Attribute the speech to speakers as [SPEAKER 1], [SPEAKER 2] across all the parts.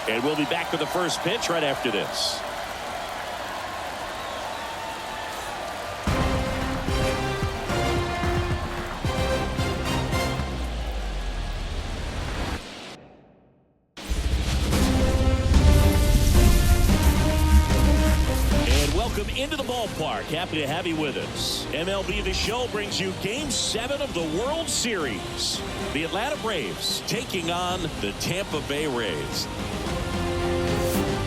[SPEAKER 1] And we'll be back to the first pitch right after this. Into the ballpark. Happy to have you with us. MLB The Show brings you Game 7 of the World Series. The Atlanta Braves taking on the Tampa Bay Rays.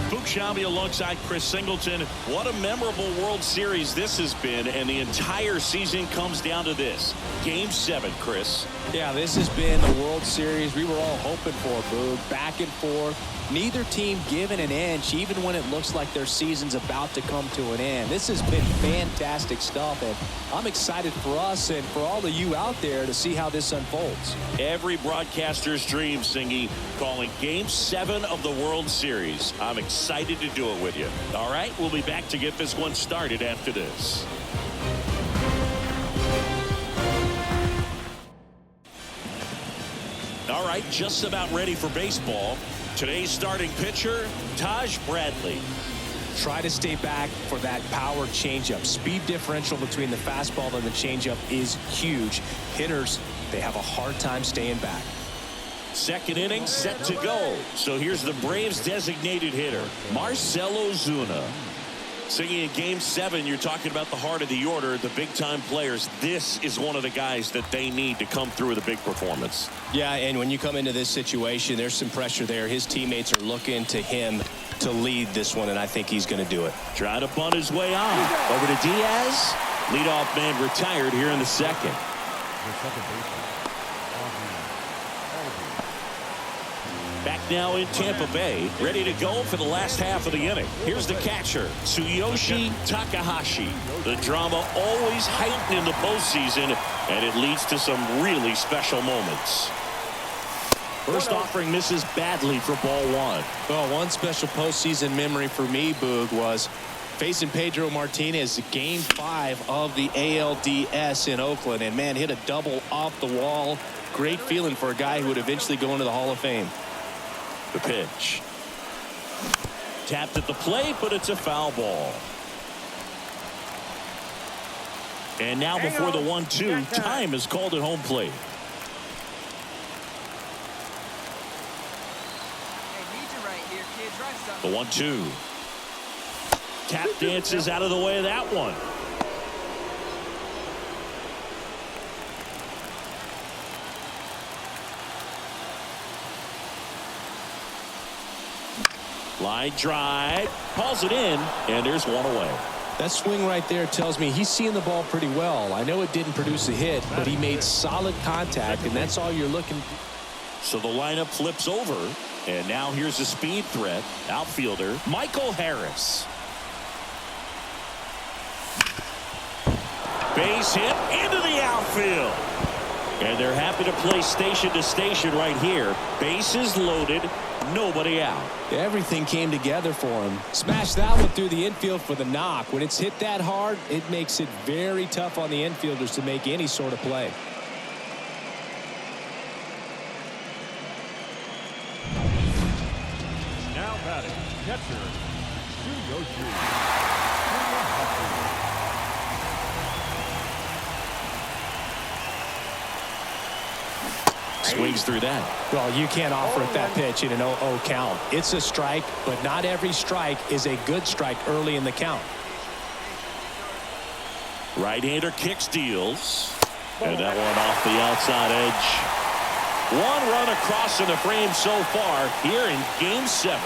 [SPEAKER 1] Boog Sciambi alongside Chris Singleton. What a memorable World Series this has been, and the entire season comes down to this. Game 7, Chris.
[SPEAKER 2] Yeah, this has been the World Series we were all hoping for, Boog. Back and forth. Neither team given an inch, even when it looks like their season's about to come to an end. This has been fantastic stuff, and I'm excited for us and for all of you out there to see how this unfolds.
[SPEAKER 1] Every broadcaster's dream, Singy, calling Game 7 of the World Series. I'm excited to do it with you. All right, we'll be back to get this one started after this. All right, just about ready for baseball. Today's starting pitcher, Taj Bradley.
[SPEAKER 2] Try to stay back for that power changeup. Speed differential between the fastball and the changeup is huge. Hitters, they have a hard time staying back.
[SPEAKER 1] Second inning set to go. So here's the Braves designated hitter, Marcell Ozuna. Singing in Game 7, you're talking about the heart of the order, the big-time players. This is one of the guys that they need to come through with a big performance.
[SPEAKER 2] Yeah, and when you come into this situation, there's some pressure there. His teammates are looking to him to lead this one, and I think he's going to do it.
[SPEAKER 1] Trying to bunt his way on. Over to Diaz. Leadoff man retired here in the second. Back now in Tampa Bay, ready to go for the last half of the inning. Here's the catcher, Tsuyoshi Takahashi. The drama always heightened in the postseason, and it leads to some really special moments. First offering misses badly for ball one.
[SPEAKER 2] Well, one special postseason memory for me, Boog, was facing Pedro Martinez, Game 5 of the ALDS in Oakland, and man, hit a double off the wall. Great feeling for a guy who would eventually go into the Hall of Fame.
[SPEAKER 1] The pitch. Tapped at the plate, but it's a foul ball. And now before the 1-2, time is called at home plate. The 1-2. Tap dances out of the way of that one. Line drive, calls it in, and there's one away.
[SPEAKER 2] That swing right there tells me he's seeing the ball pretty well. I know it didn't produce a hit, but he made solid contact, and that's all you're looking for.
[SPEAKER 1] So the lineup flips over, and now here's a speed threat, outfielder Michael Harris. Base hit into the outfield. And they're happy to play station to station right here. Bases loaded, nobody out.
[SPEAKER 2] Everything came together for him. Smashed that one through the infield for the knock. When it's hit that hard, it makes it very tough on the infielders to make any sort of play.
[SPEAKER 3] Now batting, catcher, Tsuyoshi.
[SPEAKER 1] Swings through that.
[SPEAKER 2] Well, you can't offer it that pitch in an 0-0 count. It's a strike, but not every strike is a good strike early in the count.
[SPEAKER 1] Right-hander kicks, deals. And that one off the outside edge. One run across in the frame so far here in Game 7.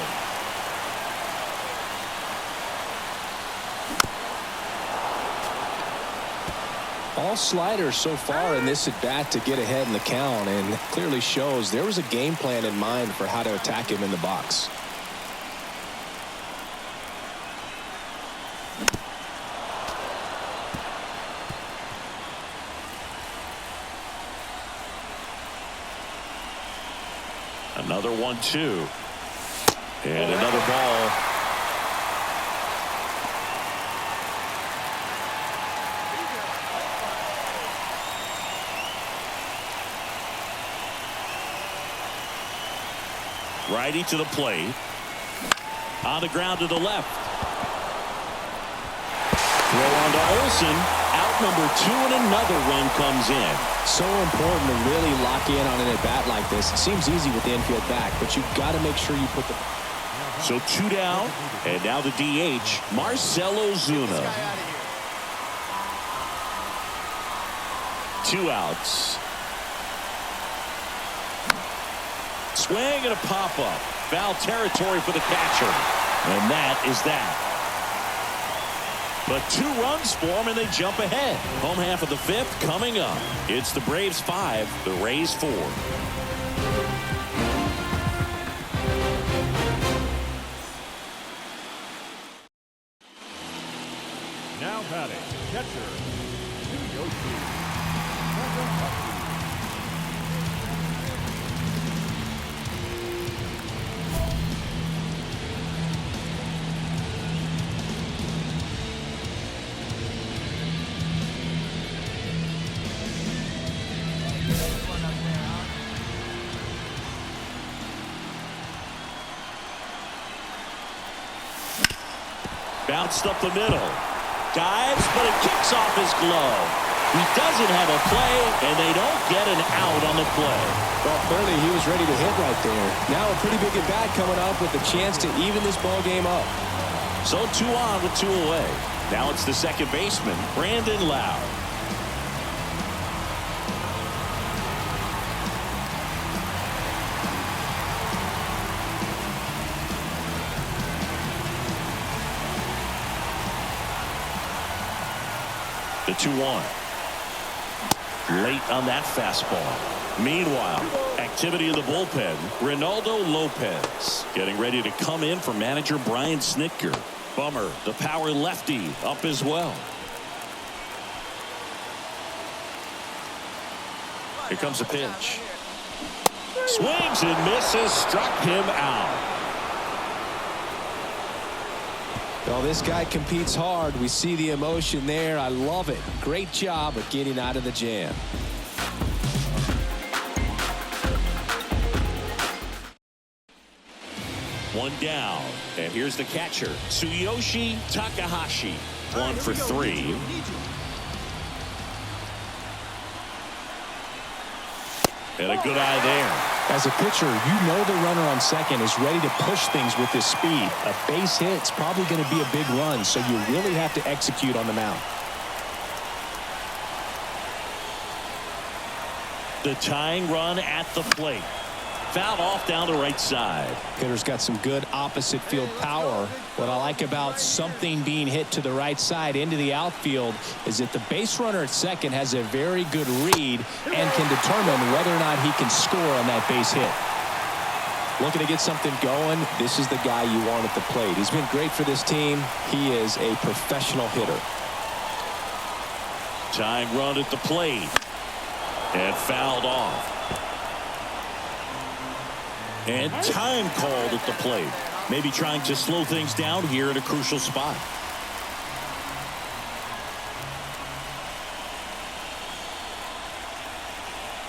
[SPEAKER 2] All sliders so far in this at-bat to get ahead in the count, and clearly shows there was a game plan in mind for how to attack him in the box.
[SPEAKER 1] Another 1-2. And another ball. Righty to the plate. On the ground to the left. Throw on to Olsen. Out number 2, and another run comes in.
[SPEAKER 2] So important to really lock in on an at-bat like this. It seems easy with the infield back, but you've got to make sure you put the...
[SPEAKER 1] So 2 down, and now the DH, Marcell Ozuna. 2 outs. Swing and a pop-up. Foul territory for the catcher. And that is that. But 2 runs for them, and they jump ahead. Home half of the 5th coming up. It's the Braves 5, the Rays 4.
[SPEAKER 3] Now batting, catcher, Tsuyoshi Takahashi.
[SPEAKER 1] Bounced up the middle. Dives, but it kicks off his glove. He doesn't have a play, and they don't get an out on the play.
[SPEAKER 2] Well, clearly he was ready to hit right there. Now a pretty big at-bat coming up with a chance to even this ball game up.
[SPEAKER 1] So 2 on with 2 away. Now it's the second baseman, Brandon Lowe. The 2-1. Late on that fastball. Meanwhile, activity in the bullpen. Reynaldo Lopez getting ready to come in for manager Brian Snitker. Bummer, the power lefty, up as well. Here comes a pitch. Swings and misses, struck him out.
[SPEAKER 2] Well, this guy competes hard. We see the emotion there. I love it. Great job of getting out of the jam.
[SPEAKER 1] One down, and here's the catcher, Tsuyoshi Takahashi. 1 for 3. And a good eye there.
[SPEAKER 2] As a pitcher, you know the runner on second is ready to push things with his speed. A base hit's probably going to be a big run, so you really have to execute on the mound.
[SPEAKER 1] The tying run at the plate. Fouled off down the right side.
[SPEAKER 2] Hitter's got some good opposite field power. What I like about something being hit to the right side into the outfield is that the base runner at second has a very good read and can determine whether or not he can score on that base hit. Looking to get something going. This is the guy you want at the plate. He's been great for this team. He is a professional hitter.
[SPEAKER 1] Tying run at the plate. And fouled off. And time called at the plate. Maybe trying to slow things down here at a crucial spot.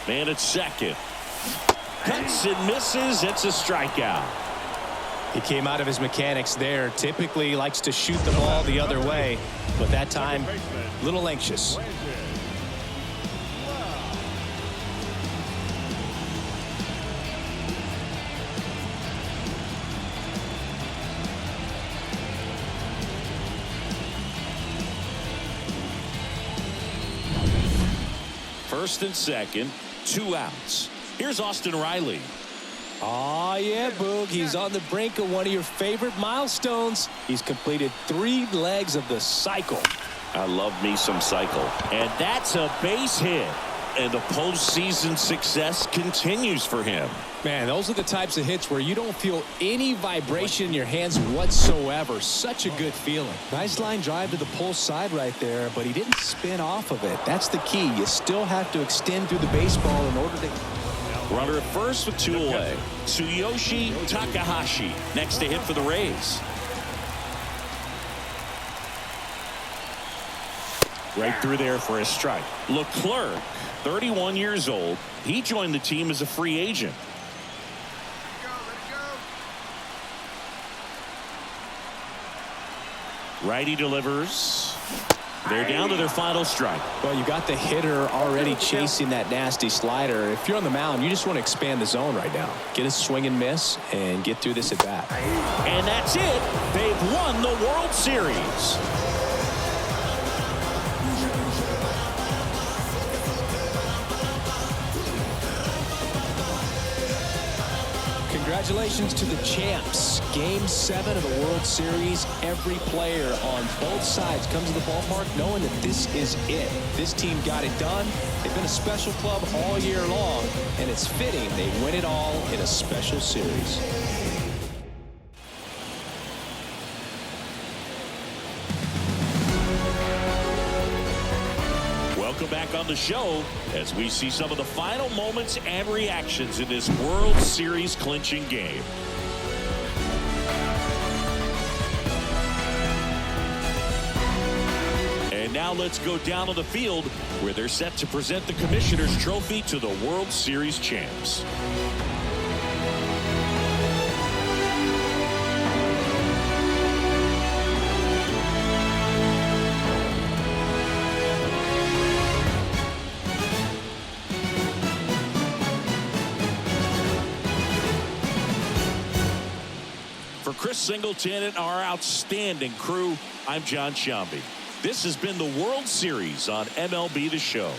[SPEAKER 1] Man at second. Cuts and misses. It's a strikeout.
[SPEAKER 2] He came out of his mechanics there. Typically likes to shoot the ball the other way, but that time a little anxious.
[SPEAKER 1] First and second, 2 outs. Here's Austin Riley.
[SPEAKER 2] Oh, yeah, Boog. He's on the brink of one of your favorite milestones. He's completed 3 legs of the cycle.
[SPEAKER 1] I love me some cycle. And that's a base hit. And the postseason success continues for him.
[SPEAKER 2] Man, those are the types of hits where you don't feel any vibration in your hands whatsoever. Such a good feeling. Nice line drive to the pull side right there, but he didn't spin off of it. That's the key. You still have to extend through the baseball in order to...
[SPEAKER 1] Runner at first with 2 away. Tsuyoshi Takahashi next to hit for the Rays. Right through there for a strike. Leclerc, 31 years old. He joined the team as a free agent. Righty delivers. They're down to their final strike.
[SPEAKER 2] Well, you got the hitter already chasing that nasty slider. If you're on the mound, you just want to expand the zone right now. Get a swing and miss and get through this at bat.
[SPEAKER 1] And that's it. They've won the World Series.
[SPEAKER 2] Congratulations to the champs. Game 7 of the World Series. Every player on both sides comes to the ballpark knowing that this is it. This team got it done. They've been a special club all year long, and it's fitting they win it all in a special series.
[SPEAKER 1] Welcome back on the show as we see some of the final moments and reactions in this World Series clinching game. And now let's go down on the field where they're set to present the Commissioner's Trophy to the World Series champs. For Chris Singleton and our outstanding crew, I'm John Sciambi. This has been the World Series on MLB The Show.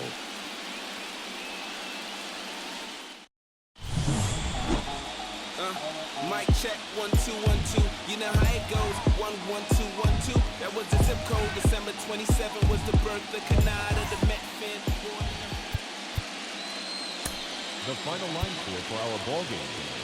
[SPEAKER 4] Mic check, 1 2 1 2. You know how it goes. 1 1 2 1 2. That was the zip code. December 27 was the birth of Canada, the Met fan.
[SPEAKER 3] The final line score for our ball game tonight.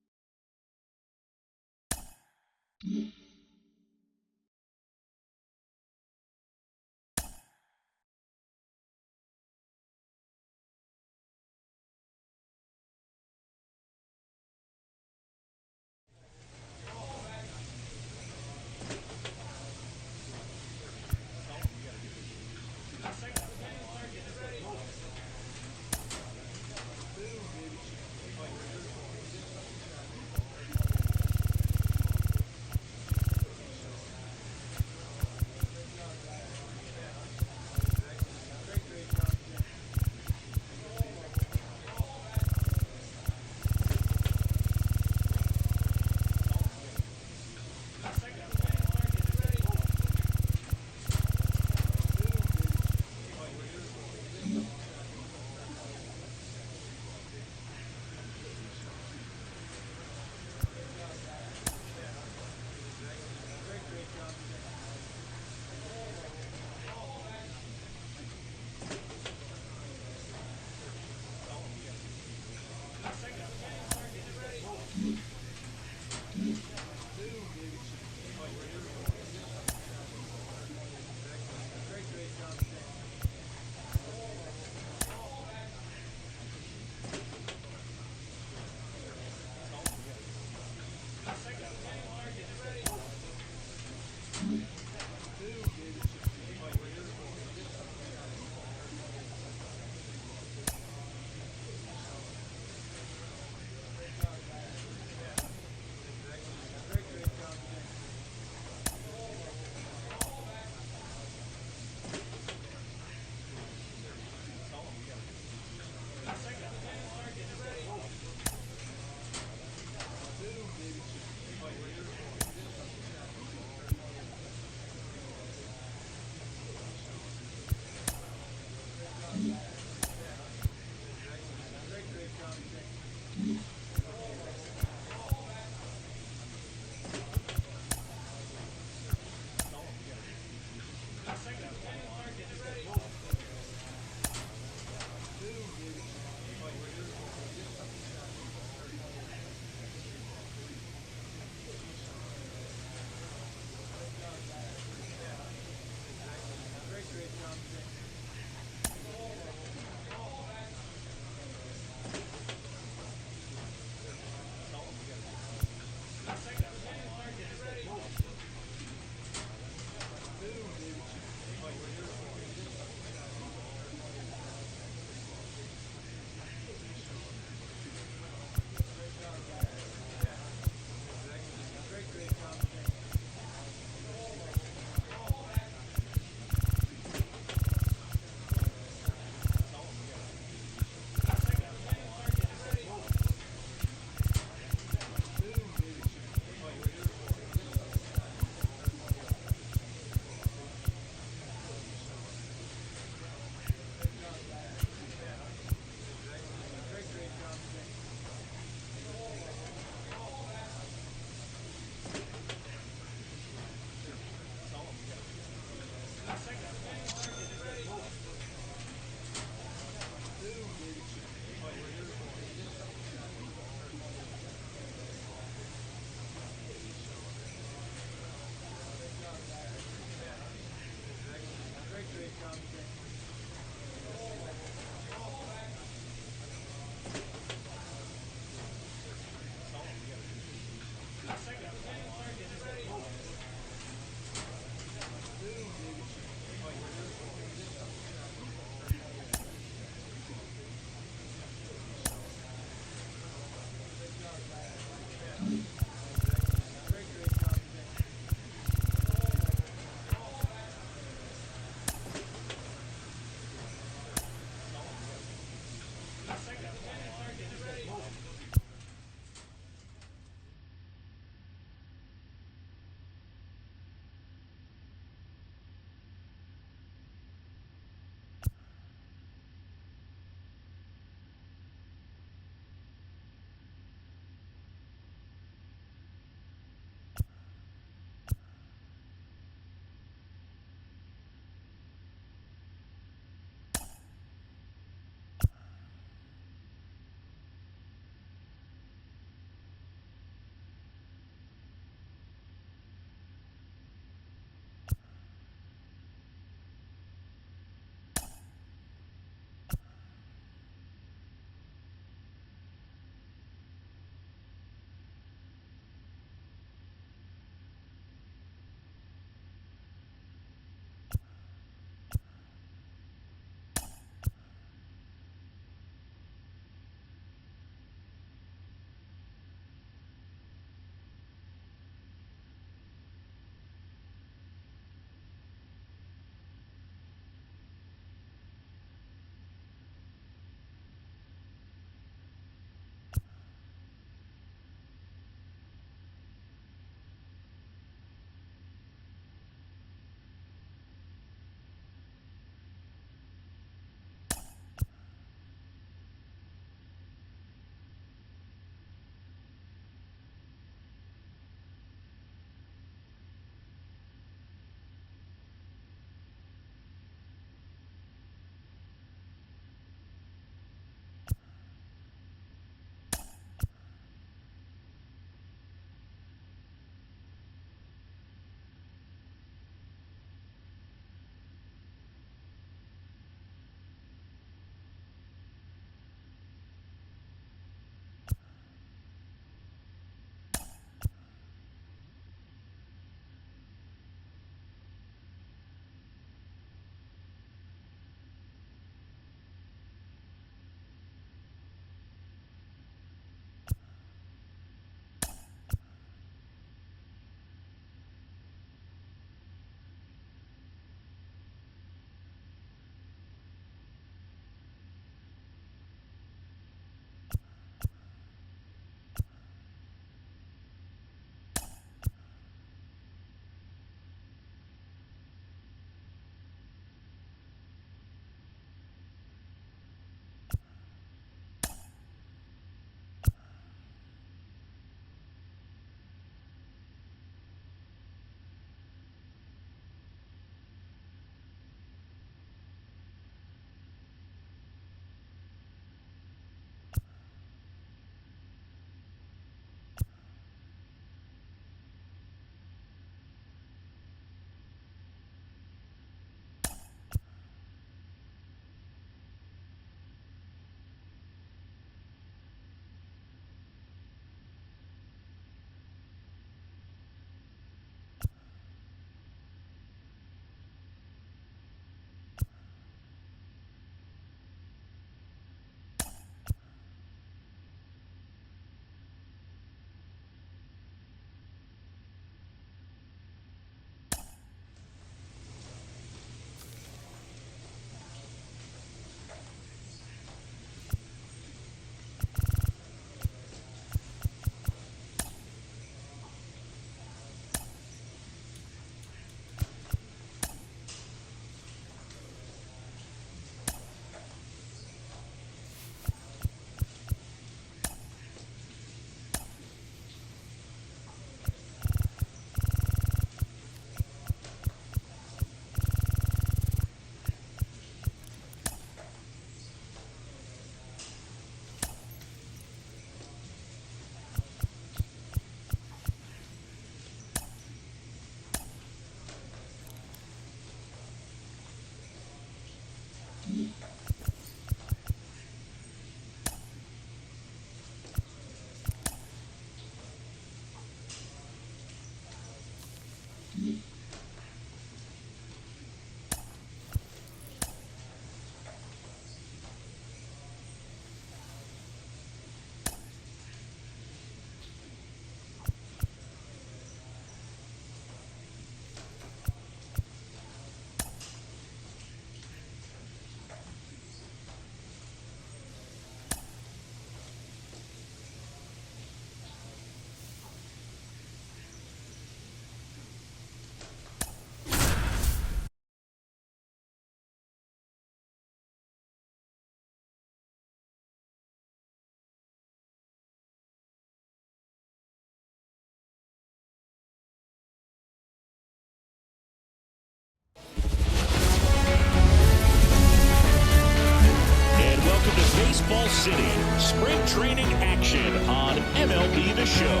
[SPEAKER 1] Baseball City. Spring training action on MLB The Show.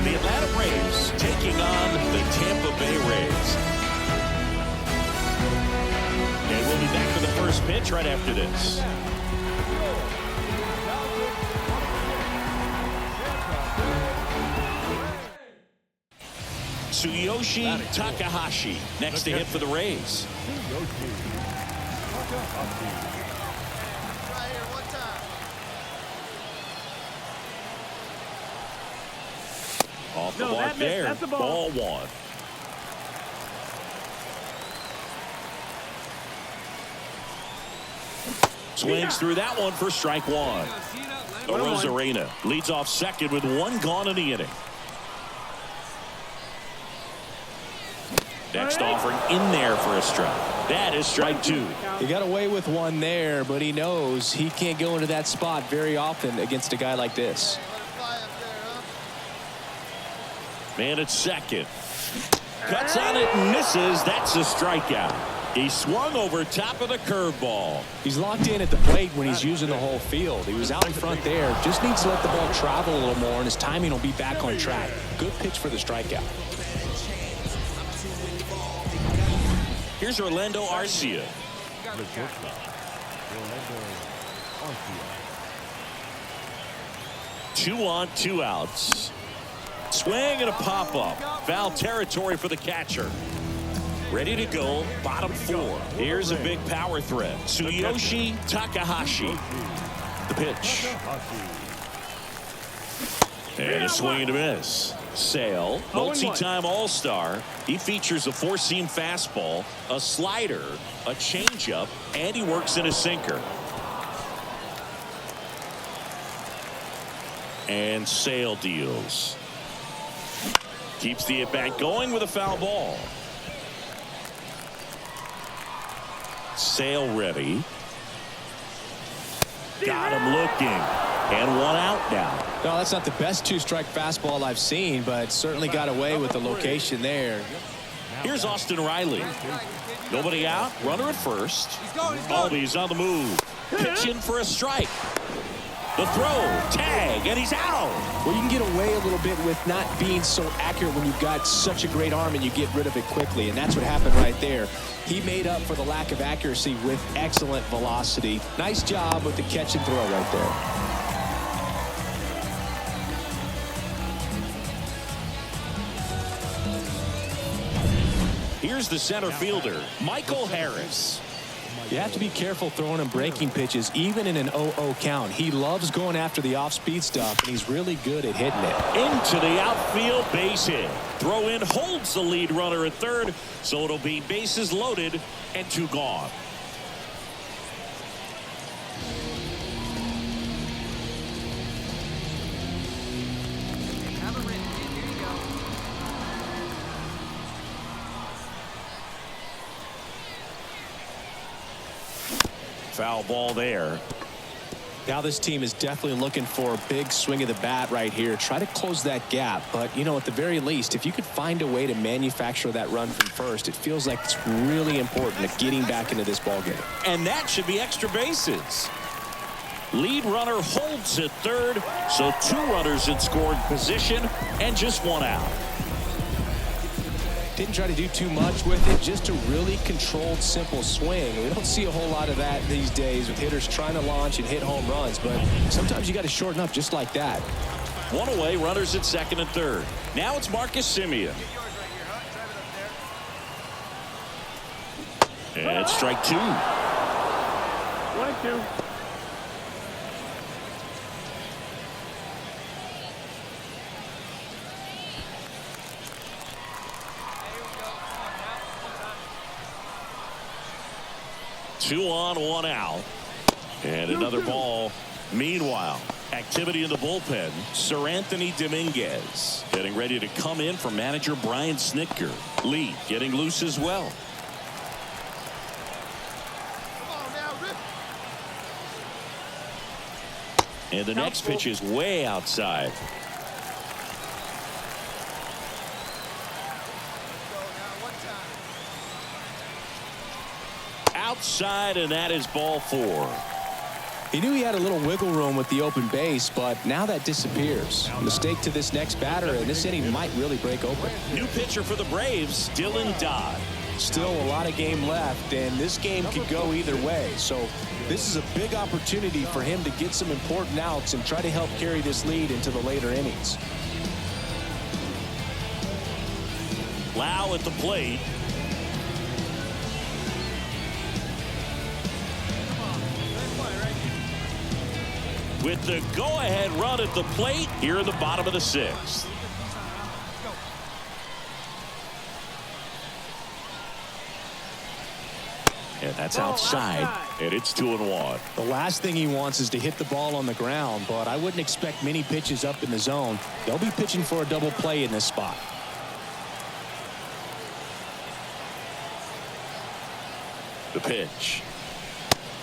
[SPEAKER 1] The Atlanta Braves taking on the Tampa Bay Rays. And we'll be back for the first pitch right after this. Tsuyoshi Takahashi next to hit for the Rays. Off the mark there. That's the ball. Ball one. Swings through that one for strike one. Arozarena leads off second with one gone in the inning. Next offering in there for a strike. That is strike two.
[SPEAKER 2] He got away with one there, but he knows he can't go into that spot very often against a guy like this.
[SPEAKER 1] Man at second. Cuts on it and misses. That's a strikeout. He swung over top of the curveball.
[SPEAKER 2] He's locked in at the plate when he's using the whole field. He was out in front there. Just needs to let the ball travel a little more, and his timing will be back on track. Good pitch for the strikeout.
[SPEAKER 1] Here's Orlando Arcia. Two on, two outs. Swing and a pop-up. Foul territory for the catcher. Ready to go, bottom four. Here's a big power threat. Tsuyoshi Takahashi. The pitch. And a swing and a miss. Sale, multi-time All-Star. He features a four-seam fastball, a slider, a changeup, and he works in a sinker. And Sale deals. Keeps the at-bat going with a foul ball. Sale ready. Got him looking. And one out now.
[SPEAKER 2] No, that's not the best two-strike fastball I've seen, but certainly got away with the location there.
[SPEAKER 1] Here's Austin Riley. Nobody out. Runner at first. Albies on the move. Pitching for a strike. The throw. Tag. And he's out.
[SPEAKER 2] Well, you can get away a little bit with not being so accurate when you've got such a great arm and you get rid of it quickly. And that's what happened right there. He made up for the lack of accuracy with excellent velocity. Nice job with the catch and throw right there.
[SPEAKER 1] Here's the center fielder, Michael Harris.
[SPEAKER 2] You have to be careful throwing him breaking pitches, even in an 0-0 count. He loves going after the off-speed stuff, and he's really good at hitting it.
[SPEAKER 1] Into the outfield, base hit. Throw in holds the lead runner at third, so it'll be bases loaded and two gone. Foul ball there.
[SPEAKER 2] Now this team is definitely looking for a big swing of the bat right here. Try to close that gap. But, you know, at the very least, if you could find a way to manufacture that run from first, it feels like it's really important to getting back into this ballgame.
[SPEAKER 1] And that should be extra bases. Lead runner holds at third, so two runners in scoring position and just one out.
[SPEAKER 2] Didn't try to do too much with it, just a really controlled, simple swing. We don't see a whole lot of that these days with hitters trying to launch and hit home runs, but sometimes you got to shorten up just like that.
[SPEAKER 1] One away, runners at second and third. Now it's Marcus Semien. And strike two.
[SPEAKER 5] 1-2.
[SPEAKER 1] Two on, one out. And another ball. Meanwhile, activity in the bullpen. Sir Anthony Dominguez getting ready to come in for manager Brian Snitker. Lee getting loose as well. And the next pitch is way outside. Outside, and that is ball four.
[SPEAKER 2] He knew he had a little wiggle room with the open base, but now that disappears. Mistake to this next batter, and this inning might really break open.
[SPEAKER 1] New pitcher for the Braves, Dylan Dodd.
[SPEAKER 2] Still a lot of game left, and this game could go either way. So this is a big opportunity for him to get some important outs and try to help carry this lead into the later innings.
[SPEAKER 1] Lau at the plate. With the go-ahead run at the plate here in the bottom of the sixth. And that's outside, and it's 2-1.
[SPEAKER 2] The last thing he wants is to hit the ball on the ground, but I wouldn't expect many pitches up in the zone. They'll be pitching for a double play in this spot.
[SPEAKER 1] The pitch.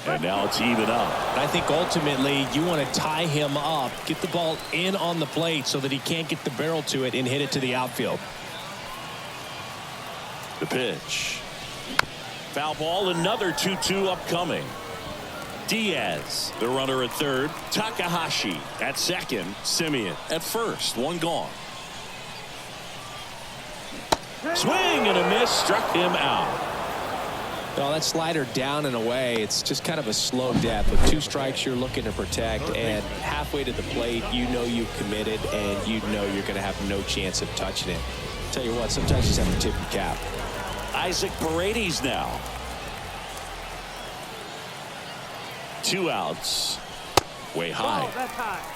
[SPEAKER 1] And now it's even up.
[SPEAKER 2] I think ultimately you want to tie him up, get the ball in on the plate so that he can't get the barrel to it and hit it to the outfield.
[SPEAKER 1] The pitch. Foul ball, another 2-2 upcoming. Diaz, the runner at third. Takahashi at second. Simeon at first. One gone. Swing and a miss. Struck him out.
[SPEAKER 2] Well, that slider down and away, it's just kind of a slow death. With 2 strikes you're looking to protect, and halfway to the plate you know you've committed and you know you're going to have no chance of touching it. Tell you what, sometimes you just have to tip your cap.
[SPEAKER 1] Isaac Paredes now. 2 outs. Way high.
[SPEAKER 5] That's high.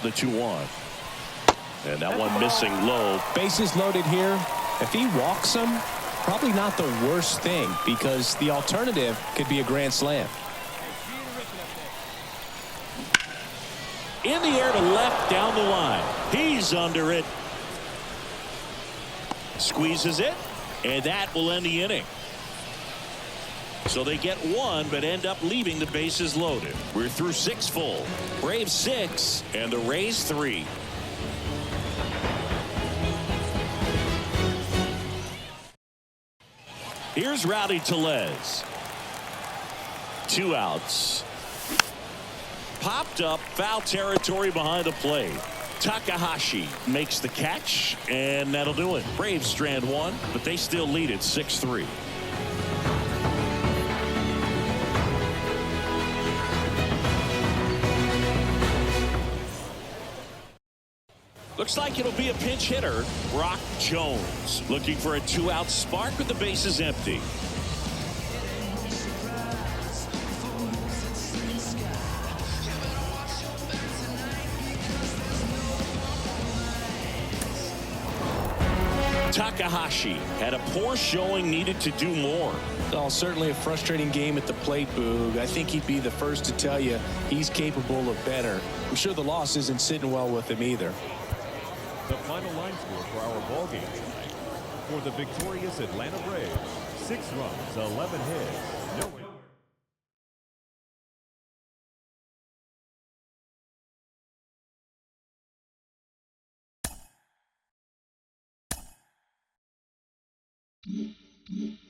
[SPEAKER 1] The 2-1. And that one missing low.
[SPEAKER 2] Bases loaded here. If he walks him, probably not the worst thing, because the alternative could be a grand slam.
[SPEAKER 1] In the air to left down the line. He's under it. Squeezes it. And that will end the inning. So they get 1 but end up leaving the bases loaded. We're through 6 full. Braves 6 and the Rays 3. Here's Rowdy Tellez. 2 outs. Popped up, foul territory behind the plate. Takahashi makes the catch, and that'll do it. Braves strand 1, but they still lead it 6-3. Looks like it'll be a pinch hitter. Brock Jones looking for a 2-out spark with the bases empty. Takahashi had a poor showing, needed to do more.
[SPEAKER 2] Well, certainly a frustrating game at the plate, Boog. I think he'd be the first to tell you he's capable of better. I'm sure the loss isn't sitting well with him either.
[SPEAKER 3] The final line score for our ball game tonight. For the victorious Atlanta Braves, 6 runs, 11 hits, no
[SPEAKER 6] Mm-hmm.